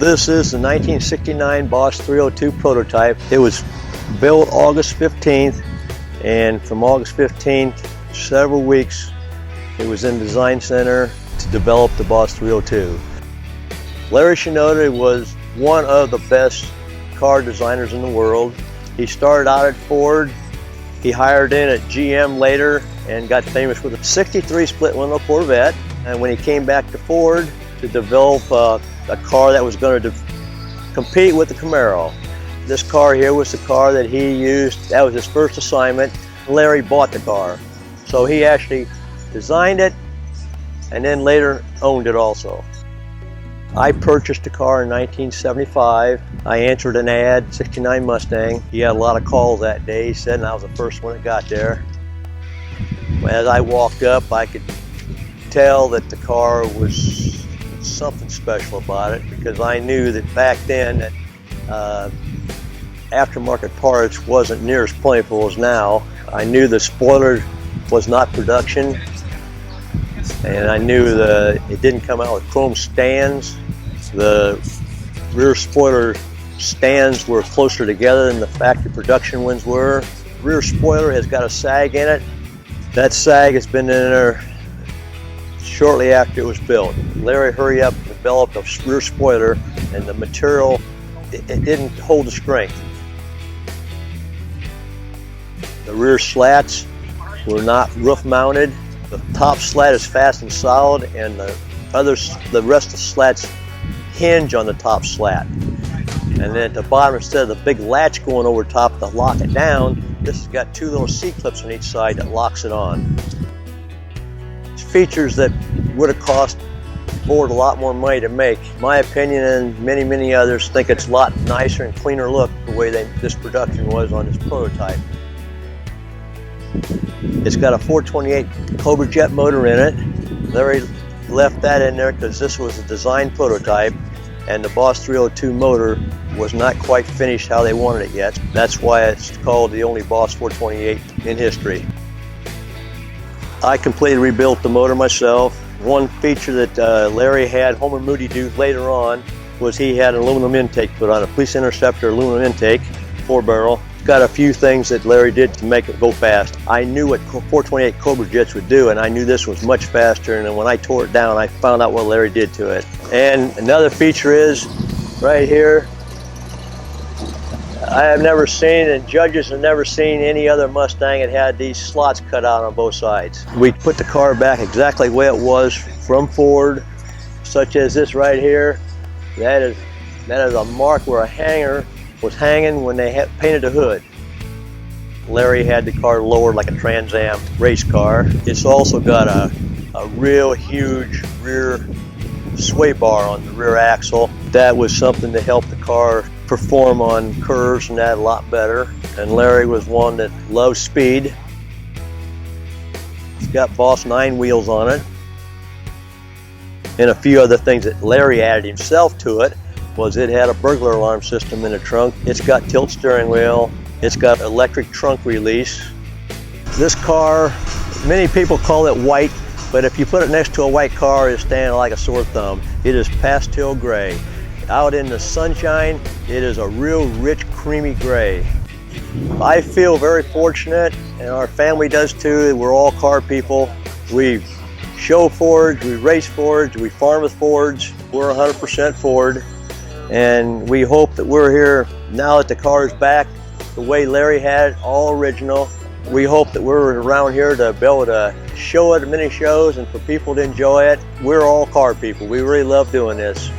This is the 1969 Boss 302 prototype. It was built August 15th, and from August 15th, several weeks, it was in Design Center to develop the Boss 302. Larry Shinoda was one of the best car designers in the world. He started out at Ford. He hired in at GM later and got famous with a 63 split window Corvette. And when he came back to Ford to develop a car that was going to compete with the Camaro. This car here was the car that he used. That was his first assignment. Larry bought the car. So he actually designed it and then later owned it also. I purchased the car in 1975. I answered an ad, 69 Mustang. He had a lot of calls that day, he said, and I was the first one that got there. As I walked up, I could tell that the car was something special about it, because I knew that back then that aftermarket parts wasn't near as plentiful as now. I knew the spoiler was not production, and I knew that it didn't come out with chrome stands. The rear spoiler stands were closer together than the factory production ones were. The rear spoiler has got a sag in it. That sag has been in there shortly after it was built. Larry hurried up and developed a rear spoiler, and the material, it didn't hold the strength. The rear slats were not roof mounted. The top slat is fast and solid, and the rest of the slats hinge on the top slat. And then at the bottom, instead of the big latch going over top to lock it down, this has got two little C-clips on each side that locks it on. Features that would have cost Ford a lot more money to make. My opinion, and many others, think it's a lot nicer and cleaner look the way this production was on this prototype. It's got a 428 Cobra Jet motor in it. Larry left that in there because this was a design prototype, and the Boss 302 motor was not quite finished how they wanted it yet. That's why it's called the only Boss 428 in history. I completely rebuilt the motor myself. One feature that Larry had Homer Moody do later on was he had an aluminum intake put on, a Police Interceptor aluminum intake, 4-barrel. Got a few things that Larry did to make it go fast. I knew what 428 Cobra Jets would do, and I knew this was much faster, and then when I tore it down, I found out what Larry did to it. And another feature is, right here, I have never seen, and judges have never seen, any other Mustang that had these slots cut out on both sides. We put the car back exactly the way it was from Ford, such as this right here. That is a mark where a hanger was hanging when they painted the hood. Larry had the car lowered like a Trans Am race car. It's also got a real huge rear sway bar on the rear axle. That was something to help the car perform on curves and that a lot better. And Larry was one that loved speed. It's got Boss 9 wheels on it. And a few other things that Larry added himself to it was it had a burglar alarm system in the trunk. It's got tilt steering wheel. It's got electric trunk release. This car, many people call it white, but if you put it next to a white car, it's standing like a sore thumb. It is pastel gray. Out in the sunshine, it is a real rich, creamy gray. I feel very fortunate, and our family does too. We're all car people. We show Fords, we race Fords, we farm with Fords. We're 100% Ford, and we hope that we're here now that the car is back the way Larry had it, all original. We hope that we're around here to be able to show it at many shows and for people to enjoy it. We're all car people. We really love doing this.